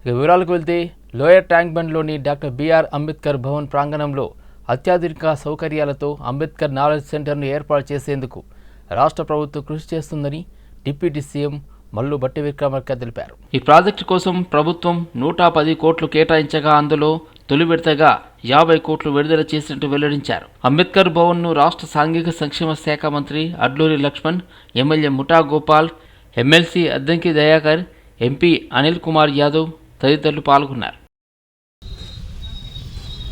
వివరాలకు వెళ్తే lower tank బండ్లోని డాక్టర్ బిఆర్ అంబేద్కర్ భవన్ ప్రాంగణంలో అత్యాధునిక సౌకర్యాలతో అంబేద్కర్ నాలెడ్జ్ సెంటర్ను ఏర్పాటు చేసేందుకు రాష్ట్ర ప్రభుత్వం కృషి చేస్తుందని డిప్యూటీ సీఎం మల్లు భట్టి విక్రమార్క తెలిపారు. ఈ ప్రాజెక్టు కోసం ప్రభుత్వం 110 కోట్లు కేటాయించగా అందులో తొలి విడతగా 50 కోట్లు విడుదల చేసినట్టు వెల్లడించారు. అంబేద్కర్ భవన్ను రాష్ట్ర సాంఘిక సంక్షేమ శాఖ మంత్రి అడ్లూరి లక్ష్మణ్, ఎమ్మెల్యే ముఠా గోపాల్, ఎమ్మెల్సీ అద్దంకి దయాకర్, ఎంపీ అనిల్ కుమార్ యాదవ్ తదితరులు పాల్గొన్నారు.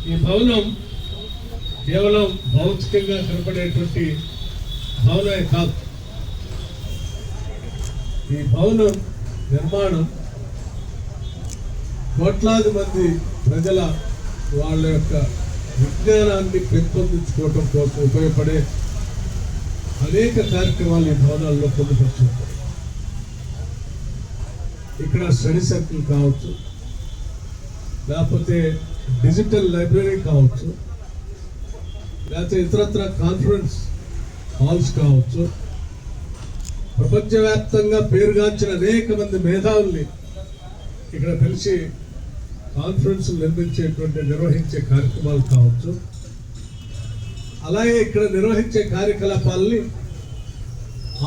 ఈ భవనం కేవలం భౌతికంగా కనపడేటువంటి భవనమే కాదు. ఈ భవనం నిర్మాణం కోట్లాది మంది ప్రజల వాళ్ళ యొక్క విజ్ఞానాన్ని పెంపొందించుకోవటం కోసం ఉపయోగపడే అనేక కార్యక్రమాలు ఈ భవనాల్లో పొందుపరుచుంటాయి. ఇక్కడ స్టడీ సర్కిల్ కావచ్చు, లేకపోతే డిజిటల్ లైబ్రరీ కావచ్చు, లేకపోతే ఇతరత్ర కాన్ఫరెన్స్ హాల్స్ కావచ్చు, ప్రపంచవ్యాప్తంగా పేరుగాంచిన అనేక మంది మేధావుల్ని ఇక్కడ పిలిచి కాన్ఫరెన్స్ నిర్వహించే కార్యక్రమాలు కావచ్చు, అలాగే ఇక్కడ నిర్వహించే కార్యకలాపాలని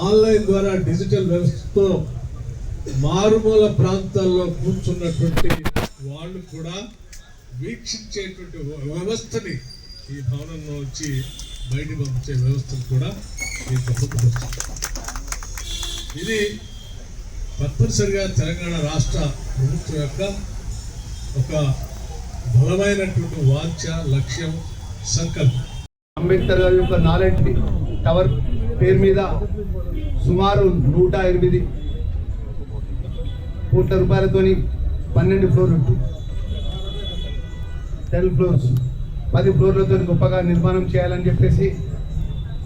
ఆన్లైన్ ద్వారా డిజిటల్ వ్యవస్థతో మారుమూల ప్రాంతాల్లో కూర్చున్నటువంటి వాళ్ళు కూడా వీక్షించేటువంటి వ్యవస్థని ఈ భవనంలో వచ్చి బయటికి పంపించే వ్యవస్థను కూడా ఇది తప్పనిసరిగా తెలంగాణ రాష్ట్ర ప్రభుత్వం యొక్క ఒక బలమైనటువంటి వాంఛ, లక్ష్యం, సంకల్పం. అంబేద్కర్ గారి యొక్క నాలెడ్జ్ టవర్ పేరు మీద సుమారు 108 కోట్ల రూపాయలతోని 12 ఫ్లోర్లు, 10 ఫ్లోర్స్, 10 ఫ్లోర్లతో గొప్పగా నిర్మాణం చేయాలని చెప్పేసి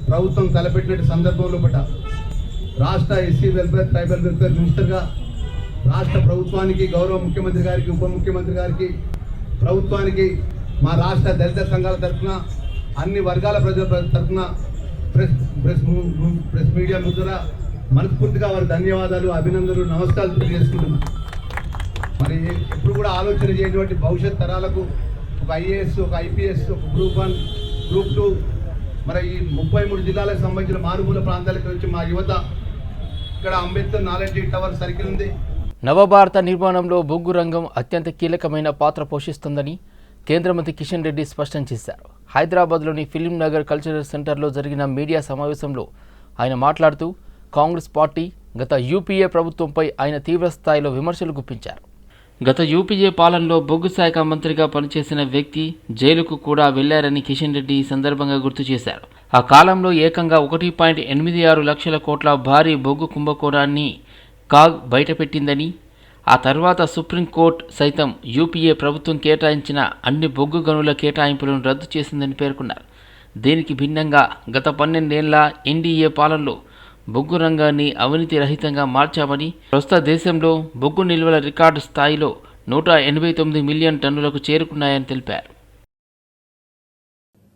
ప్రభుత్వం తలపెట్టిన సందర్భంలో పట్ల రాష్ట్ర ఎస్సీ వెల్ఫేర్, ట్రైబల్ వెల్ఫేర్ మినిస్టర్గా రాష్ట్ర ప్రభుత్వానికి, గౌరవ ముఖ్యమంత్రి గారికి, ఉప ముఖ్యమంత్రి గారికి, ప్రభుత్వానికి, మా రాష్ట్ర దళిత సంఘాల తరఫున, అన్ని వర్గాల ప్రజల తరఫున, ప్రెస్ మీడియా ద్వారా మనస్ఫూర్తిగా వారి ధన్యవాదాలు, అభినందనలు, నమస్కారాలు తెలియజేసుకుంటున్నాను. మరి ఎప్పుడు కూడా ఆలోచన చేయటువంటి భవిష్యత్ తరాలకు ఒక ఐఏఎస్, ఒక ఐపీఎస్, ఒక గ్రూప్ 1, గ్రూప్ 2, మరి ఈ 33 జిల్లాలకు సంబంధించిన మారుమూల ప్రాంతాలకు వచ్చి మా యువత ఇక్కడ అంబేద్కర్ నాలెడ్జ్ టవర్ సర్కిల్ ఉంది. నవభారత నిర్మాణంలో బొగ్గు రంగం అత్యంత కీలకమైన పాత్ర పోషిస్తుందని కేంద్ర మంత్రి కిషన్ రెడ్డి స్పష్టం చేశారు. హైదరాబాద్లోని ఫిలిం నగర్ కల్చరల్ సెంటర్లో జరిగిన మీడియా సమావేశంలో ఆయన మాట్లాడుతూ కాంగ్రెస్ పార్టీ గత యూపీఏ ప్రభుత్వంపై ఆయన తీవ్రస్థాయిలో విమర్శలు గుప్పించారు. గత యూపీఏ పాలనలో బొగ్గు శాఖ మంత్రిగా పనిచేసిన వ్యక్తి జైలుకు కూడా వెళ్లారని కిషన్ రెడ్డి ఈ సందర్భంగా గుర్తు చేశారు. ఆ కాలంలో ఏకంగా 1.86 లక్షల కోట్ల భారీ బొగ్గు కుంభకోణాన్ని కాగ్ బయటపెట్టిందని, ఆ తర్వాత సుప్రీంకోర్టు సైతం యూపీఏ ప్రభుత్వం కేటాయించిన అన్ని బొగ్గు గనుల కేటాయింపులను రద్దు చేసిందని పేర్కొన్నారు. దీనికి భిన్నంగా గత 12 ఏళ్ల ఎన్డీఏ పాలనలో బొగ్గు రంగాన్ని అవినీతి రహితంగా మార్చామని, ప్రస్తుత దేశంలో బొగ్గు నిల్వల రికార్డు స్థాయిలో 189 మిలియన్ టన్నులకు చేరుకున్నాయని తెలిపారు.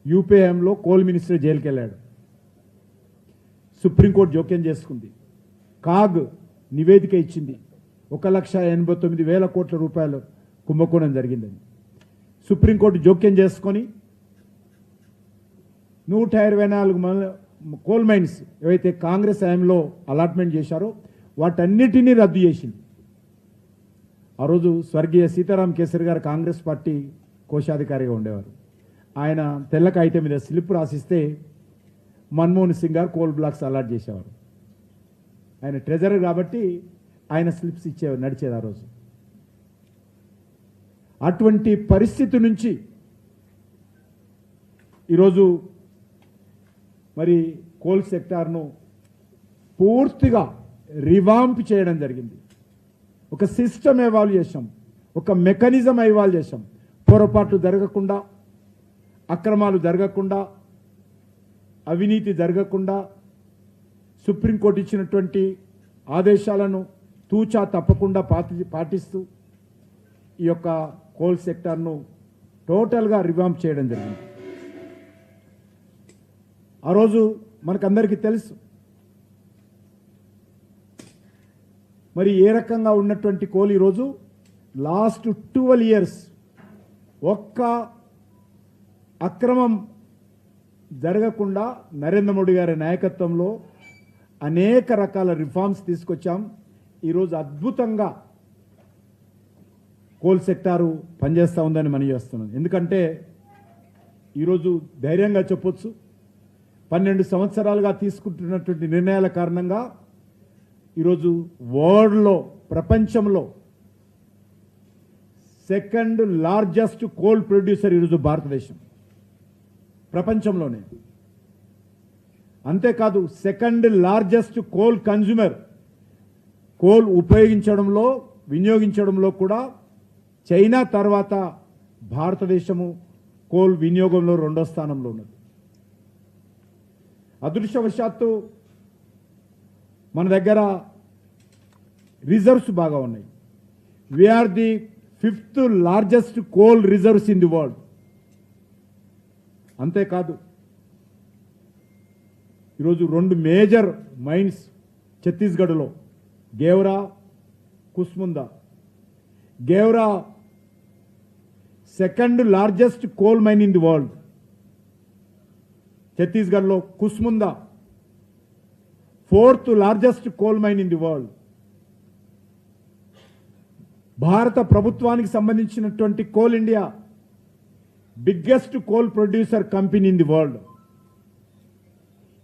యూపీఏలో కోల్ మినిస్టర్ జైలుకి వెళ్ళాడు, సుప్రీంకోర్టు జోక్యం చేసుకుంది, కాగ్ నివేదిక ఇచ్చింది, 1,89,000 కోట్ల రూపాయలు కుంభకోణం జరిగిందని. సుప్రీంకోర్టు జోక్యం చేసుకొని 124 కోల్ మైన్స్ ఏవైతే కాంగ్రెస్ హయాంలో అలాట్మెంట్ చేశారో వాటన్నిటినీ రద్దు చేసింది. ఆ రోజు స్వర్గీయ సీతారాం కేసరి గారు కాంగ్రెస్ పార్టీ కోశాధికారిగా ఉండేవారు. ఆయన తెల్ల కాగితం మీద స్లిప్ రాసిస్తే మన్మోహన్ సింగ్ గారు కోల్ బ్లాక్స్ అలాట్ చేసేవారు. ఆయన ట్రెజరర్ కాబట్టి ఆయన స్లిప్స్ నడిచేది ఆ రోజు. అటువంటి పరిస్థితి నుంచి ఈరోజు మరి కోల్ సెక్టార్ను పూర్తిగా రివాంప్ చేయడం జరిగింది. ఒక సిస్టమ్ ఎవాల్వ్ చేసాం, ఒక మెకానిజం ఎవాల్వ్ చేసాం. పొరపాట్లు జరగకుండా, అక్రమాలు జరగకుండా, అవినీతి జరగకుండా, సుప్రీంకోర్టు ఇచ్చినటువంటి ఆదేశాలను తూచా తప్పకుండా పాటిస్తూ ఈ యొక్క కోల్ సెక్టార్ను టోటల్గా రివాంప్ చేయడం జరిగింది. ఆ రోజు మనకందరికీ తెలుసు మరి ఏ రకంగా ఉన్నటువంటి కోల్ ఈరోజు లాస్ట్ 12 ఇయర్స్ ఒక్క అక్రమం జరగకుండా నరేంద్ర మోడీ గారి నాయకత్వంలో అనేక రకాల రిఫార్మ్స్ తీసుకొచ్చాం. ఈరోజు అద్భుతంగా కోల్ సెక్టారు పనిచేస్తూ ఉందని మనం చేస్తున్నాం. ఎందుకంటే ఈరోజు ధైర్యంగా చెప్పొచ్చు, 12 సంవత్సరాలుగా తీసుకుంటున్నటువంటి నిర్ణయాల కారణంగా ఈరోజు వరల్డ్లో, ప్రపంచంలో సెకండ్ లార్జెస్ట్ కోల్ ప్రొడ్యూసర్ ఈరోజు భారతదేశం ప్రపంచంలోనే. అంతేకాదు second largest coal consumer, coal ఉపయోగించడంలో, వినియోగించడంలో కూడా చైనా తర్వాత భారతదేశము కోల్ వినియోగంలో 2వ స్థానంలో ఉన్నది. అదృష్టవశాత్తు మన దగ్గర రిజర్వ్స్ బాగా ఉన్నాయి. We are 5th largest coal reserves in the world. అంతేకాదు ఈరోజు 2 మేజర్ మైన్స్ ఛత్తీస్గఢ్లో, Gevra, Kusmunda. Gevra second largest coal mine in the world ఛత్తీస్గఢ్లో, Kusmunda 4th largest coal mine in the world. భారత ప్రభుత్వానికి సంబంధించినటువంటి Coal India biggest coal producer company in the world.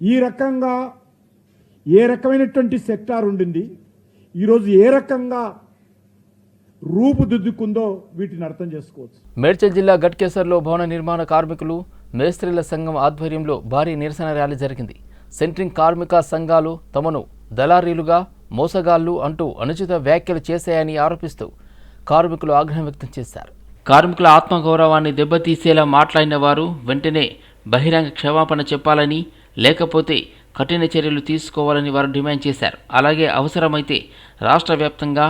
ఈ రకంగా ఏ రకమైనటువంటి సెక్టార్ ఉండింది, ఈరోజు ఏ రకంగా రూపుదిద్దుకుందో వీటిని అర్థం చేసుకోవచ్చు. మేడ్చల్ జిల్లా గట్కేసర్లో భవన నిర్మాణ కార్మికులు మేస్త్రీల సంఘం ఆధ్వర్యంలో భారీ నిరసన ర్యాలీ జరిగింది. సెంట్రింగ్ కార్మిక సంఘాలు తమను దళారీలుగా, మోసగాళ్లు అంటూ అనుచిత వ్యాఖ్యలు చేశాయని ఆరోపిస్తూ కార్మికులు ఆగ్రహం వ్యక్తం చేశారు. కార్మికుల ఆత్మగౌరవాన్ని దెబ్బతీసేలా మాట్లాడిన వారు వెంటనే బహిరంగ క్షమాపణ చెప్పాలని, లేకపోతే కఠిన చర్యలు తీసుకోవాలని వారు డిమాండ్ చేశారు. అలాగే అవసరమైతే రాష్ట్ర వ్యాప్తంగా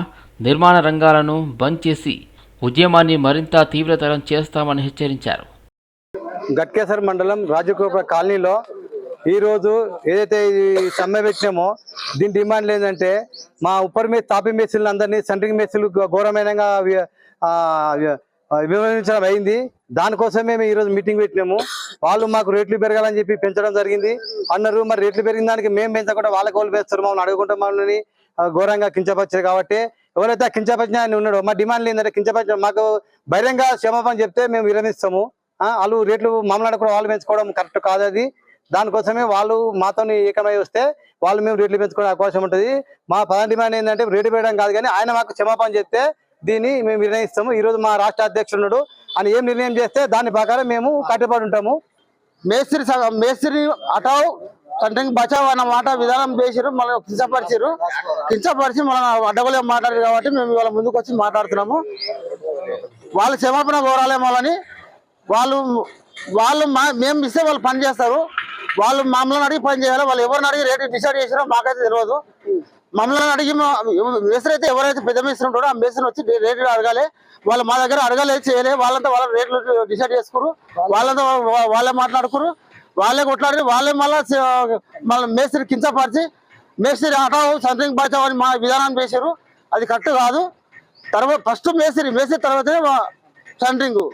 నిర్మాణ రంగాలను బంద్ చేసి ఉద్యమాన్ని మరింత తీవ్రతరం చేస్తామని హెచ్చరించారు. గట్కేసర్ మండలం రాజగోపుర కాలనీలో ఈరోజు ఏదైతే ఈ సమ్మె పెట్టినామో దీని డిమాండ్ ఏంటంటే మా ఉప్పర్ మేస్, తాపీ మేస్త్రీలు అందరినీ సెంట్రింగ్ మేస్త్రీలు ఘోరమైనగా వివరించడం అయింది. దానికోసమే మేము ఈరోజు మీటింగ్ పెట్టినాము. వాళ్ళు మాకు రేట్లు పెరగాలని చెప్పి పెంచడం జరిగింది అన్నారు. మరి రేట్లు పెరిగిన దానికి మేము పెంచకుండా వాళ్ళకి వాళ్ళు వేస్తారు, మమ్మల్ని అడుగుకుంటే మమ్మల్ని ఘోరంగా కించపరిచారు. కాబట్టి ఎవరైతే కించపరిచిన ఆయన ఉన్నాడో మా డిమాండ్లు ఏంటంటే కించపరిచిన మాకు బహిరంగ క్షమాపణ చెప్తే మేము విరమిస్తాము. వాళ్ళు రేట్లు మమ్మల్ని కూడా వాళ్ళు పెంచుకోవడం కరెక్ట్ కాదు. అది దానికోసమే వాళ్ళు మాతో ఏకమై వస్తే వాళ్ళు మేము రేట్లు పెంచుకునే అవకాశం ఉంటుంది. మా ప్రధాన డిమాండ్ ఏంటంటే రేటు పెరగడం కాదు, కానీ ఆయన మాకు క్షమాపణ చెప్తే దీన్ని మేము నిర్ణయిస్తాము. ఈరోజు మా రాష్ట్ర అధ్యక్షుడు ఉన్నాడు, ఆయన ఏం నిర్ణయం చేస్తే దాని ప్రకారం మేము కట్టుబడి ఉంటాము. మేస్త్రి అటావ్ సెంట్రింగ్ బచావ్ అన్న మాట విధానం చేసారు, మళ్ళీ కించపరిచి మనం అడ్డగోలే మాట్లాడారు. కాబట్టి మేము ఇవాళ ముందుకు వచ్చి మాట్లాడుతున్నాము. వాళ్ళు క్షమాపణ కోరాలేమోలని వాళ్ళు మేము ఇస్తే వాళ్ళు పని చేస్తారు. వాళ్ళు మమ్మల్ని అడిగి పని చేయాలి. వాళ్ళు ఎవరిని అడిగి రేటు డిసైడ్ చేసారో మాకైతే తెలియదు. మమ్మల్ని అడిగి మేస్త్రి అయితే ఎవరైతే పెద్ద మేస్త్రి ఉంటాడో ఆ మేస్త్రిని వచ్చి రేట్లు అడగాలి. వాళ్ళు మా దగ్గర అడగలేదు, చేయలేదు. వాళ్ళంతా వాళ్ళ రేట్లు డిసైడ్ చేసుకురు, వాళ్ళంతా వాళ్ళే మాట్లాడుకురు, వాళ్ళే కొట్లాడి వాళ్ళే మళ్ళీ మేస్త్రి కించపరిచి మేస్త్రి ఆటావు సెంట్రింగ్ బచావ్ అని మా విధానాన్ని వేసారు. అది కరెక్ట్ కాదు. తర్వాత ఫస్ట్ మేస్త్రి తర్వాతనే సెంట్రింగ్.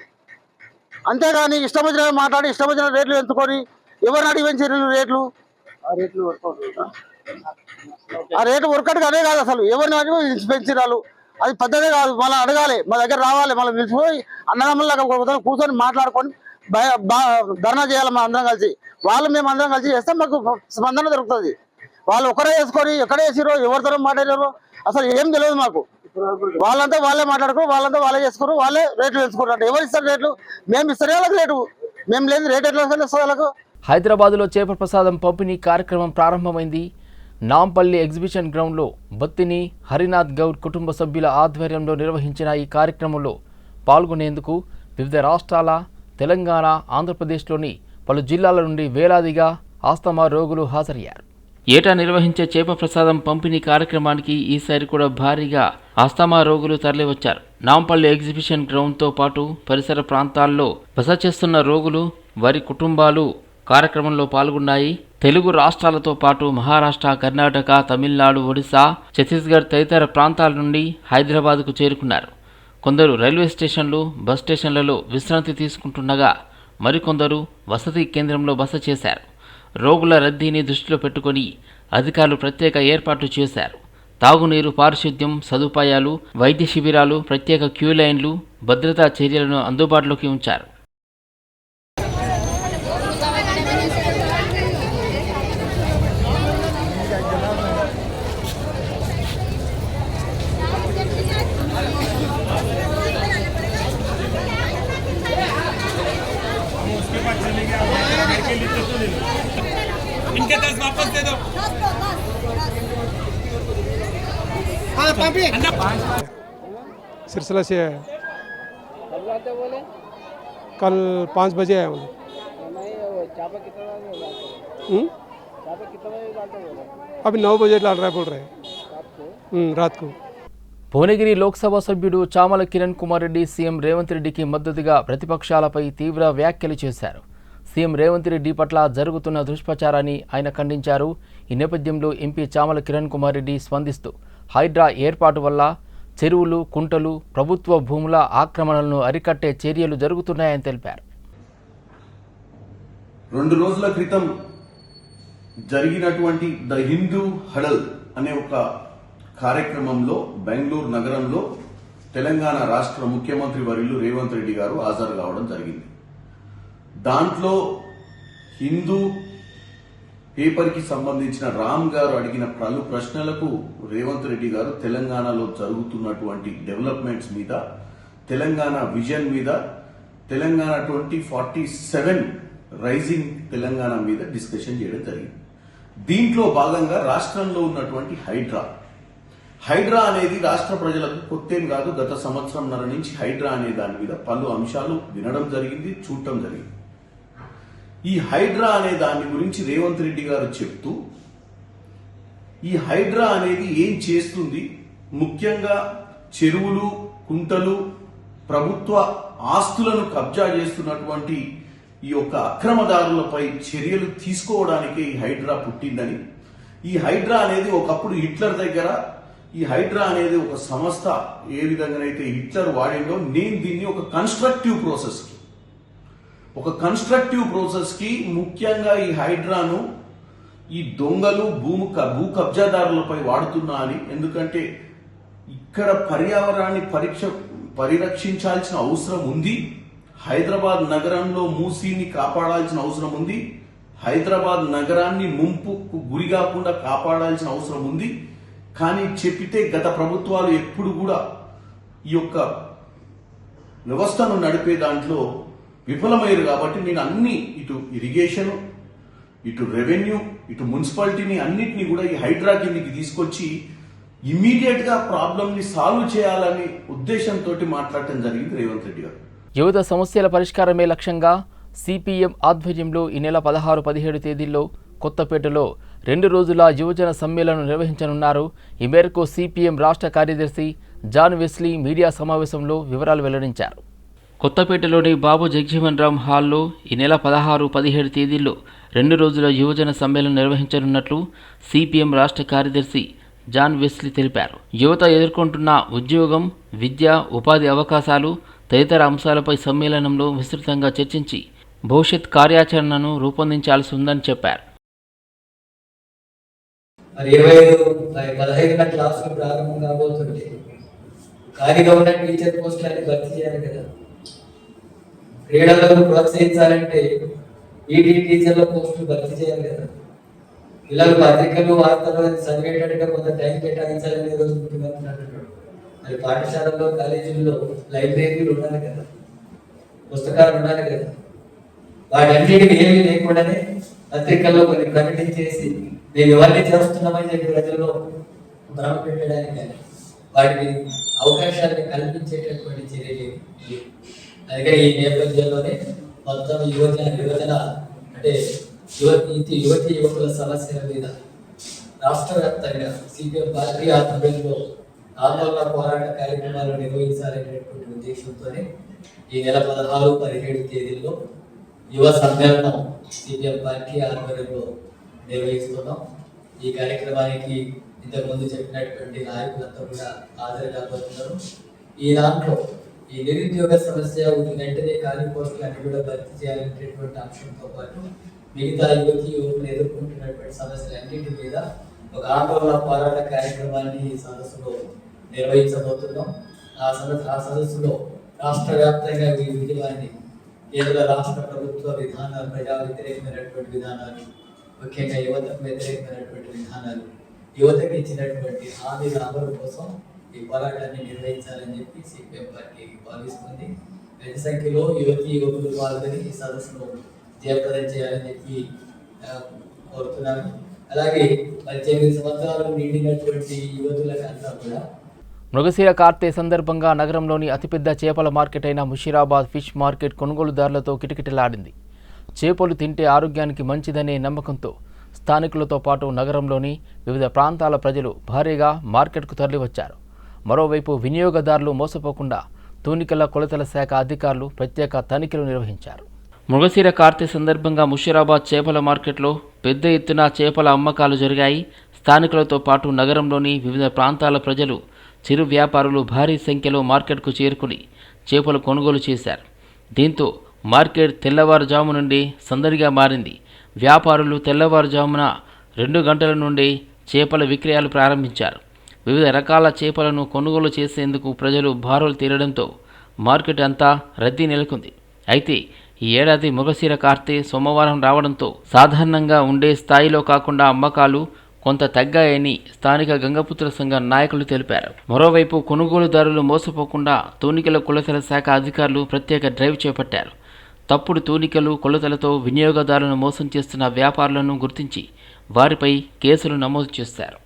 అంతేగాని ఇష్టం వచ్చిన మాట్లాడి ఇష్టం వచ్చిన రేట్లు ఎంచుకొని ఎవరిని అడిగి పెంచారు రేట్లు? ఆ రేటు వర్కౌట్ అదే కాదు. అసలు ఎవరిని అడిగి పెంచిరాలు అది పద్ధతే కాదు. మళ్ళీ అడగాలి, మా దగ్గర రావాలి, మళ్ళీ పిలిచిపోయి అన్నదమ్ములాగా కూర్చొని మాట్లాడుకొని ధర్నా చేయాలి. మా అందరం కలిసి మేము అందరం కలిసి చేస్తే మాకు స్పందన దొరుకుతుంది. వాళ్ళు ఒకరే వేసుకొని ఎక్కడ వేసిరో ఎవరితో మాట్లాడారో అసలు ఏం తెలియదు మాకు. వాళ్ళంతా వాళ్ళే మాట్లాడుకో, వాళ్ళంతా వాళ్ళే చేసుకోరు, వాళ్ళే రేట్లు పెంచుకుంటారు. ఎవరు ఇస్తారు రేట్లు? మేము ఇస్తారే వాళ్ళకి రేటు, మేము లేదు రేట్ ఎట్లా వస్తుంది వాళ్ళకు. హైదరాబాద్లో చేప ప్రసాదం పంపిణీ కార్యక్రమం ప్రారంభమైంది. నాంపల్లి ఎగ్జిబిషన్ గ్రౌండ్లో బత్తిని హరినాథ్ గౌడ్ కుటుంబ సభ్యుల ఆధ్వర్యంలో నిర్వహించిన ఈ కార్యక్రమంలో పాల్గొనేందుకు వివిధ రాష్ట్రాల, తెలంగాణ, ఆంధ్రప్రదేశ్లోని పలు జిల్లాల నుండి వేలాదిగా ఆస్తమా రోగులు హాజరయ్యారు. ఏటా నిర్వహించే చేప ప్రసాదం పంపిణీ కార్యక్రమానికి ఈసారి కూడా భారీగా ఆస్తమా రోగులు తరలివచ్చారు. నాంపల్లి ఎగ్జిబిషన్ గ్రౌండ్తో పాటు పరిసర ప్రాంతాల్లో బస చేస్తున్న రోగులు, వారి కుటుంబాలు కార్యక్రమంలో పాల్గొన్నాయి. తెలుగు రాష్ట్రాలతో పాటు మహారాష్ట్ర, కర్ణాటక, తమిళనాడు, ఒడిశా, ఛత్తీస్గఢ్ తదితర ప్రాంతాల నుండి హైదరాబాద్కు చేరుకున్నారు. కొందరు రైల్వే స్టేషన్లు, బస్ స్టేషన్లలో విశ్రాంతి తీసుకుంటుండగా మరికొందరు వసతి కేంద్రంలో బస చేశారు. రోగుల రద్దీని దృష్టిలో పెట్టుకొని అధికారులు ప్రత్యేక ఏర్పాట్లు చేశారు. తాగునీరు, పారిశుద్ధ్యం సదుపాయాలు, వైద్య శిబిరాలు, ప్రత్యేక క్యూ లైన్లు, భద్రతా చర్యలను అందుబాటులోకి ఉంచారు. इनके 10 वापस दे दो। सिरसिला से है। कल 5 बजे आया हूँ। अभी 9 बजे डाल रहा है, बोल रहे हैं रात को। భువనగిరి లోక్సభ సభ్యుడు చామల కిరణ్ కుమార్ రెడ్డి సీఎం రేవంత్ రెడ్డికి మద్దతుగా ప్రతిపక్షాలపై తీవ్ర వ్యాఖ్యలు చేశారు. సీఎం రేవంత్ రెడ్డి పట్ల జరుగుతున్న దుష్ప్రచారాన్ని ఆయన ఖండించారు. ఈ నేపథ్యంలో ఎంపీ చామల కిరణ్ కుమార్ రెడ్డి స్పందిస్తూ హైడ్రా ఏర్పాటు వల్ల చెరువులు, కుంటలు, ప్రభుత్వ భూముల ఆక్రమణలను అరికట్టే చర్యలు జరుగుతున్నాయని తెలిపారు. 2 రోజుల క్రితం జరిగినటువంటి ద హిందూ హడల్ అనే ఒక కార్యక్రమంలో బెంగళూరు నగరంలో తెలంగాణ రాష్ట్ర ముఖ్యమంత్రి వర్యులు రేవంత్ రెడ్డి గారు హాజరు కావడం జరిగింది. దాంట్లో హిందూ పేపర్కి సంబంధించిన రామ్ గారు అడిగిన పలు ప్రశ్నలకు రేవంత్ రెడ్డి గారు తెలంగాణలో జరుగుతున్నటువంటి డెవలప్మెంట్స్ మీద, తెలంగాణ విజన్ మీద, తెలంగాణ 2047 రైజింగ్ తెలంగాణ మీద డిస్కషన్ చేయడం జరిగింది. దీంట్లో భాగంగా రాష్ట్రంలో ఉన్నటువంటి హైడ్రా అనేది రాష్ట్ర ప్రజలకు కొత్తేం కాదు. గత సంవత్సరంన్నర నుంచి హైడ్రా అనే దాని మీద పలు అంశాలు వినడం జరిగింది, చూడటం జరిగింది. ఈ హైడ్రా అనే దాని గురించి రేవంత్ రెడ్డి గారు చెప్తూ, ఈ హైడ్రా అనేది ఏం చేస్తుంది, ముఖ్యంగా చెరువులు, కుంటలు, ప్రభుత్వ ఆస్తులను కబ్జా చేస్తున్నటువంటి ఈ యొక్క అక్రమదారులపై చర్యలు తీసుకోవడానికి ఈ హైడ్రా పుట్టిందని, ఈ హైడ్రా అనేది ఒకప్పుడు హిట్లర్ దగ్గర, ఈ హైడ్రా అనేది ఒక సంస్థ ఏ విధంగానైతే హిట్లర్ వాడిందో, నేను దీన్ని ఒక కన్స్ట్రక్టివ్ ప్రాసెస్ కి ముఖ్యంగా ఈ హైడ్రాను ఈ దొంగలు, భూ కబ్జాదారులపై వాడుతున్నా అని. ఎందుకంటే ఇక్కడ పర్యావరణాన్ని పరిరక్షించాల్సిన అవసరం ఉంది. హైదరాబాద్ నగరంలో మూసీని కాపాడాల్సిన అవసరం ఉంది. హైదరాబాద్ నగరాన్ని ముంపుకు గురి కాకుండా కాపాడాల్సిన అవసరం ఉంది. కానీ చెప్పితే గత ప్రభుత్వాలు ఎప్పుడు కూడా ఈ యొక్క వ్యవస్థను నడిపే దాంట్లో విఫలమయ్యారు. కాబట్టి నేను అన్ని, ఇటు ఇరిగేషన్, ఇటు రెవెన్యూ, ఇటు మున్సిపాలిటీని అన్నిటినీ కూడా ఈ హైడ్రా కిందికి తీసుకొచ్చి ఇమ్మీడియట్ గా ప్రాబ్లమ్ ని సాల్వ్ చేయాలని ఉద్దేశంతో మాట్లాడటం జరిగింది రేవంత్ రెడ్డి గారు. యువత సమస్యల పరిష్కారమే లక్ష్యంగా సిపిఎం ఆధ్వర్యంలో ఈ నెల 16, 17 తేదీల్లో కొత్తపేటలో 2 రోజుల యువజన సమ్మేళనం నిర్వహించనున్నారు. ఈ మేరకు సిపిఎం రాష్ట్ర కార్యదర్శి జాన్ వెస్లీ మీడియా సమావేశంలో వివరాలు వెల్లడించారు. కొత్తపేటలోని బాబు జగజీవన్ రామ్ హాల్లో ఈ నెల 16, 17 తేదీల్లో 2 రోజుల యువజన సమ్మేళనం నిర్వహించనున్నట్లు సిపిఎం రాష్ట్ర కార్యదర్శి జాన్ వెస్లీ తెలిపారు. యువత ఎదుర్కొంటున్న ఉద్యోగం, విద్య, ఉపాధి అవకాశాలు తదితర అంశాలపై సమ్మేళనంలో విస్తృతంగా చర్చించి భవిష్యత్ కార్యాచరణను రూపొందించాల్సి ఉందని చెప్పారు. 15 క్లాసులు ప్రారంభం కాబోతుంది. ఖాళీగా ఉన్న టీచర్ పోస్టులని భర్తీ చేయాలి కదా. క్రీడలను ప్రోత్సహించాలంటే ఈడీ టీచర్ల పోస్టులు భర్తీ చేయాలి కదా. పిల్లలు పత్రికలు, వార్తలు చదివేటట్టుగా కొంత టైం కేటాయించాలని ఈరోజు ముఖ్యమంత్రి. మరి పాఠశాలల్లో, కాలేజీల్లో లైబ్రరీలు ఉండాలి కదా, పుస్తకాలు ఉండాలి కదా. వాటన్నిటికీ ఏమీ లేకుండానే పత్రికల్లో కొన్ని ప్రకటన చేసి మేము ఎవరిని చేస్తున్నామని చెప్పి ప్రజల్లో భ్రమ పెట్టడానికి కానీ వాటికి అవకాశాన్ని కల్పించేటటువంటి చర్యలు. అందుకని ఈ నేపథ్యంలోనే మొత్తం యువజన అంటే యువతి యువకుల సమస్యల మీద రాష్ట్ర వ్యాప్తంగా సిపిఎం పార్టీ ఆధ్వర్యంలో ఆందోళన పోరాట కార్యక్రమాలు నిర్వహించాలనేటువంటి ఉద్దేశంతోనే ఈ నెల 16, 17 తేదీల్లో యువ సమ్మేళనం సిపిఎం పార్టీ ఆధ్వర్యంలో నిర్వహిస్తున్నాం. ఈ కార్యక్రమానికి ఇంతకుముందు చెప్పినటువంటి నాయకులంతా కూడా హాజరు కాబోతున్నారు. ఈ దాంట్లో ఈ నిరుద్యోగ సమస్య వెంటనే ఖాళీ పోస్టులన్నీ కూడా భర్తీ చేయాలనేటువంటి అంశంతో పాటు మిగతా యువకులు ఎదుర్కొంటున్నటువంటి సమస్యలన్నింటి మీద ఒక ఆందోళన పోరాట కార్యక్రమాన్ని ఈ సదస్సులో నిర్వహించబోతున్నాం. ఆ సదస్సులో రాష్ట్ర వ్యాప్తంగా ఈ విధానాన్ని కేంద్ర రాష్ట్ర ప్రభుత్వ విధానాలు, ప్రజా వ్యతిరేకమైనటువంటి విధానాలు, ముఖ్యంగా యువతకు వ్యతిరేకమైనటువంటి విధానాలు, యువతకు ఇచ్చినటువంటి హామీల అమలు కోసం ఈ పోరాటాన్ని నిర్వహించాలని చెప్పి సిపిఎం పార్టీ భావిస్తుంది. పెద్ద సంఖ్యలో యువకులు పాల్గొని ఈ సదస్సును జయప్రదం చేయాలని చెప్పి కోరుతున్నాను. అలాగే 18 సంవత్సరాలు నిండినటువంటి యువతులకంతా కూడా మృగశిర కార్తె సందర్భంగా నగరంలోని అతిపెద్ద చేపల మార్కెట్ అయిన ముషీరాబాద్ ఫిష్ మార్కెట్ కొనుగోలుదారులతో కిటకిటలాడింది. చేపలు తింటే ఆరోగ్యానికి మంచిదనే నమ్మకంతో స్థానికులతో పాటు నగరంలోని వివిధ ప్రాంతాల ప్రజలు భారీగా మార్కెట్కు తరలివచ్చారు. మరోవైపు వినియోగదారులు మోసపోకుండా తూనికల కొలతల శాఖ అధికారులు ప్రత్యేక తనిఖీలు నిర్వహించారు. మృగశిర కార్తె సందర్భంగా ముషీరాబాద్ చేపల మార్కెట్లో పెద్ద ఎత్తున చేపల అమ్మకాలు జరిగాయి. స్థానికులతో పాటు నగరంలోని వివిధ ప్రాంతాల ప్రజలు, చిరు వ్యాపారులు భారీ సంఖ్యలో మార్కెట్కు చేరుకుని చేపలు కొనుగోలు చేశారు. దీంతో మార్కెట్ తెల్లవారుజాము నుండి సందడిగా మారింది. వ్యాపారులు తెల్లవారుజామున 2 గంటల నుండి చేపల విక్రయాలు ప్రారంభించారు. వివిధ రకాల చేపలను కొనుగోలు చేసేందుకు ప్రజలు బారులు తీరడంతో మార్కెట్ అంతా రద్దీ నెలకొంది. అయితే ఈ ఏడాది మృగశిర కార్తె సోమవారం రావడంతో సాధారణంగా ఉండే స్థాయిలో కాకుండా అమ్మకాలు కొంత తగ్గాయని స్థానిక గంగపుత్ర సంఘ నాయకులు తెలిపారు. మరోవైపు కొనుగోలుదారులు మోసపోకుండా తూనికల కొలతల శాఖ అధికారులు ప్రత్యేక డ్రైవ్ చేపట్టారు. తప్పుడు తూనికలు, కొలతలతో వినియోగదారులను మోసం చేస్తున్న వ్యాపారులను గుర్తించి వారిపై కేసులు నమోదు చేశారు.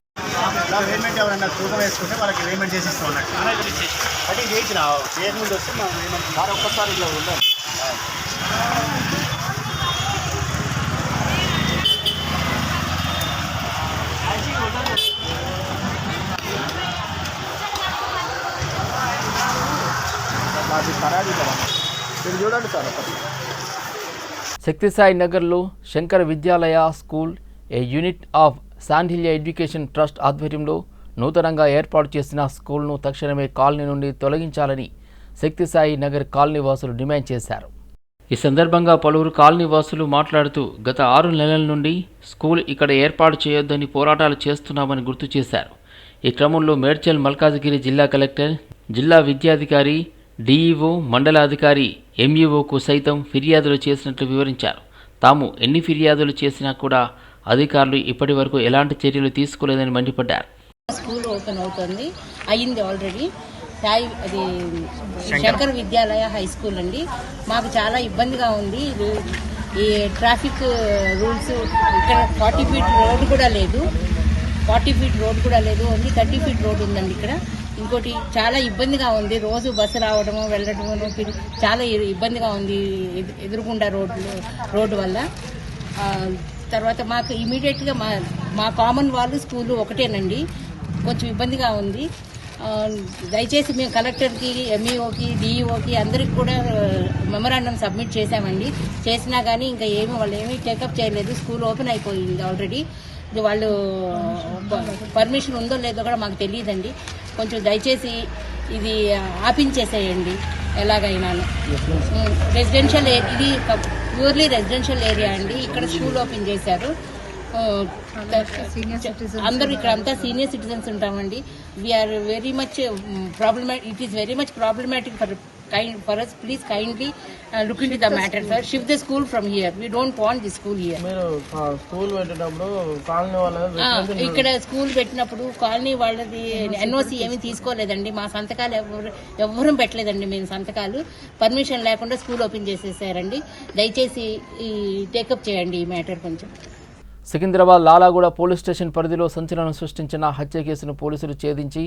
శక్తిసాయి నగర్లో Shankara Vidyalaya school, a unit of Sandilya education trust ఆధ్వర్యంలో నూతనంగా ఏర్పాటు చేసిన స్కూల్ను తక్షణమే కాలనీ నుండి తొలగించాలని శక్తిసాయి నగర్ కాలనీ వాసులు డిమాండ్ చేశారు. ఈ సందర్భంగా పలువురు కాలనీ వాసులు మాట్లాడుతూ గత 6 నెలల నుండి స్కూల్ ఇక్కడ ఏర్పాటు చేయొద్దని పోరాటాలు చేస్తున్నామని గుర్తు చేశారు. ఈ క్రమంలో మేడ్చల్ మల్కాజ్గిరి జిల్లా కలెక్టర్, జిల్లా విద్యాధికారి, డిఈఓ, మండలాధికారి, ఎంఈఓకు సైతం ఫిర్యాదులు చేసినట్లు వివరించారు. తాము ఎన్ని ఫిర్యాదులు చేసినా కూడా అధికారులు ఇప్పటి వరకు ఎలాంటి చర్యలు తీసుకోలేదని మండిపడ్డారు. స్కూల్ ఓపెన్ అవుతుంది, అయ్యింది ఆల్రెడీ. అది శంకర విద్యాలయ హై స్కూల్ అండి. మాకు చాలా ఇబ్బందిగా ఉంది. ఈ ట్రాఫిక్ రూల్స్ ఇక్కడ 40 ఫీట్ రోడ్డు కూడా లేదు. 40 ఫీట్ రోడ్ కూడా లేదు, ఓన్లీ 30 ఫీట్ రోడ్ ఉందండి ఇక్కడ. ఇంకోటి చాలా ఇబ్బందిగా ఉంది, రోజు బస్సు రావడము వెళ్ళడము చాలా ఇబ్బందిగా ఉంది ఎదురుగుండా రోడ్డు వల్ల. తర్వాత మాకు ఇమీడియట్గా మా కామన్ వాళ్ళు స్కూలు ఒకటేనండి, కొంచెం ఇబ్బందిగా ఉంది. దయచేసి మేము కలెక్టర్కి, ఎంఈఓకి, డిఈఓకి అందరికి కూడా మెమరాండం సబ్మిట్ చేశామండి. చేసినా కానీ ఇంకా వాళ్ళు ఏమీ టేకప్ చేయలేదు. స్కూల్ ఓపెన్ అయిపోయింది ఆల్రెడీ. వాళ్ళు పర్మిషన్ ఉందో లేదో కూడా మాకు తెలియదండి. కొంచెం దయచేసి ఇది ఆపించేసేయండి ఎలాగైనా. రెసిడెన్షియల్, ఇది ప్యూర్లీ రెసిడెన్షియల్ ఏరియా అండి. ఇక్కడ స్కూల్ ఓపెన్ చేశారు. అందరూ ఇక్కడ అంతా సీనియర్ సిటిజన్స్ ఉంటామండి. We are very much it is very much problematic for us. Please kindly look into the matter, sir. Shift the school from here. We don't want the school here. School పెట్టినప్పుడు colony వాళ్ళ ఇక్కడ school పెట్టినప్పుడు colony వాళ్ళది NOC ఏమీ తీసుకోలేదండి. మా సంతకాలు ఎవరూ పెట్టలేదండి. మేము సంతకాలు పర్మిషన్ లేకుండా స్కూల్ ఓపెన్ చేసేసారండి. దయచేసి టేకప్ చేయండి ఈ మ్యాటర్ కొంచెం. సికింద్రాబాద్ లాలాగూడ పోలీస్ స్టేషన్ పరిధిలో సంచలనం సృష్టించిన హత్య కేసును పోలీసులు ఛేదించి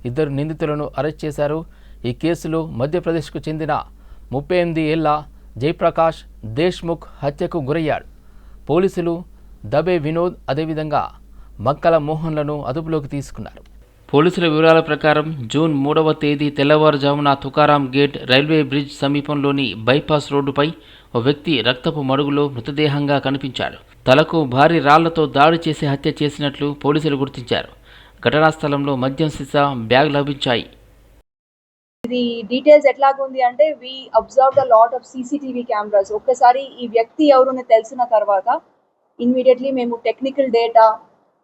2 నిందితులను అరెస్ట్ చేశారు. ఈ కేసులో మధ్యప్రదేశ్కు చెందిన 38 ఏళ్ల జయప్రకాష్ దేశ్ముఖ్ హత్యకు గురయ్యాడు. పోలీసులు దబే వినోద్, అదేవిధంగా మక్కల మోహన్లను అదుపులోకి తీసుకున్నారు. పోలీసుల వివరాల ప్రకారం జూన్ 3వ తేదీ తెల్లవారుజామున తుకారాం గేట్ రైల్వే బ్రిడ్జ్ సమీపంలోని బైపాస్ రోడ్డుపై ఓ వ్యక్తి రక్తపు మడుగులో మృతదేహంగా కనిపించాడు. తలకు భారీ రాళ్లతో దాడి చేసి హత్య చేసినట్లు పోలీసులు గుర్తించారు. ఘటనా స్థలంలో మద్యం సీసా, బ్యాగ్ లభించాయి. ఇది డీటెయిల్స్ ఎట్లాగుంది అంటే we observe the lot of CCTV cameras. ఒక్కసారి ఈ వ్యక్తి ఎవరు తెలిసిన తర్వాత ఇమ్మీడియట్లీ మేము టెక్నికల్ డేటా,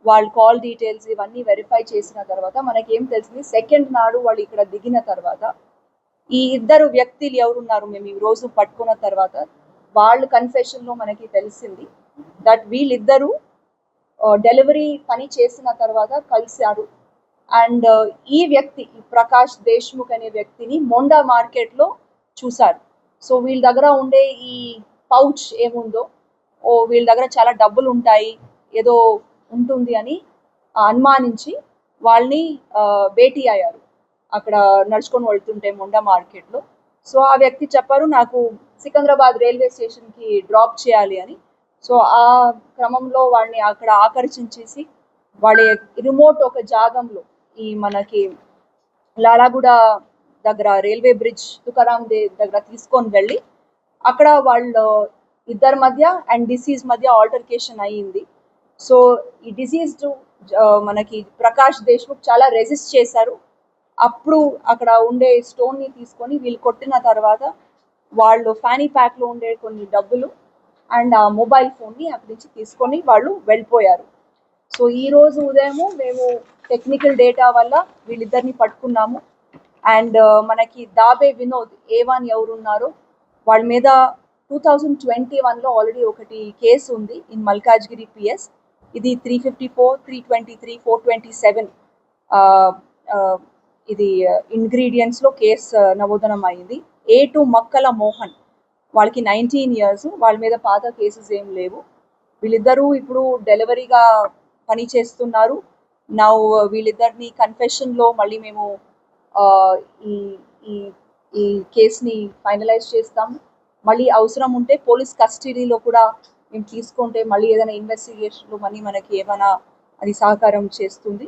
వాళ్ళ కాల్ డీటెయిల్స్ ఇవన్నీ వెరిఫై చేసిన తర్వాత మనకేం తెలిసింది, సెకండ్ నాడు వాళ్ళు ఇక్కడ దిగిన తర్వాత ఈ ఇద్దరు వ్యక్తులు ఎవరున్నారు మేము ఈ రోజు పట్టుకున్న తర్వాత వాళ్ళు కన్ఫెషన్లో మనకి తెలిసింది దట్ వీళ్ళిద్దరూ డెలివరీ పని చేసిన తర్వాత కలిశారు. అండ్ ఈ వ్యక్తి ప్రకాష్ దేశ్ముఖ్ అనే వ్యక్తిని మొండా మార్కెట్లో చూశారు. సో వీళ్ళ దగ్గర ఉండే ఈ పౌచ్ ఏముందో, వీళ్ళ దగ్గర చాలా డబ్బులు ఉంటాయి, ఏదో ఉంటుంది అని అనుమానించి వాళ్ళని భేటీ అయ్యారు అక్కడ నడుచుకొని వెళ్తుంటే మొండా మార్కెట్లో. సో ఆ వ్యక్తి చెప్పారు నాకు సికింద్రాబాద్ రైల్వే స్టేషన్కి డ్రాప్ చేయాలి అని. సో ఆ క్రమంలో వాళ్ళని అక్కడ ఆకర్షించేసి వాళ్ళ రిమోట్ ఒక జాగంలో ఈ మనకి లాలాగూడ దగ్గర రైల్వే బ్రిడ్జ్ తుకారాం దగ్గర తీసుకొని వెళ్ళి అక్కడ వాళ్ళు ఇద్దరి మధ్య అండ్ డిసీజ్ మధ్య ఆల్టర్కేషన్ అయ్యింది. సో ఈ డిసీజ్డ్ మనకి ప్రకాష్ దేశ్ముఖ్ చాలా రెసిస్ట్ చేశారు. అప్పుడు అక్కడ ఉండే స్టోన్ని తీసుకొని వీళ్ళు కొట్టిన తర్వాత వాళ్ళు ఫ్యానీ ప్యాక్లో ఉండే కొన్ని డబ్బులు అండ్ ఆ మొబైల్ ఫోన్ని అక్కడి నుంచి తీసుకొని వాళ్ళు వెళ్ళిపోయారు. సో ఈరోజు ఉదయం మేము టెక్నికల్ డేటా వల్ల వీళ్ళిద్దరిని పట్టుకున్నాము. అండ్ మనకి దాబే వినోద్ A1 ఎవరున్నారో వాళ్ళ మీద 2021లో ఆల్రెడీ ఒకటి కేసు ఉంది ఇన్ మల్కాజ్గిరి PS. ఇది 354, 323, 427 ఇది ఇంగ్రీడియంట్స్లో కేసు నమోదనం అయింది. A2 మక్కల మోహన్, వాళ్ళకి 19 years, వాళ్ళ మీద పాత కేసెస్ ఏం లేవు. వీళ్ళిద్దరూ ఇప్పుడు డెలివరీగా పని చేస్తున్నారు. నా వీళ్ళిద్దరిని కన్ఫెషన్లో మళ్ళీ మేము ఈ కేసుని ఫైనలైజ్ చేస్తాము. మళ్ళీ అవసరం ఉంటే పోలీస్ కస్టడీలో కూడా మేము తీసుకుంటే మళ్ళీ ఏదైనా ఇన్వెస్టిగేషన్లో మళ్ళీ మనకి ఏమైనా అది సహకారం చేస్తుంది.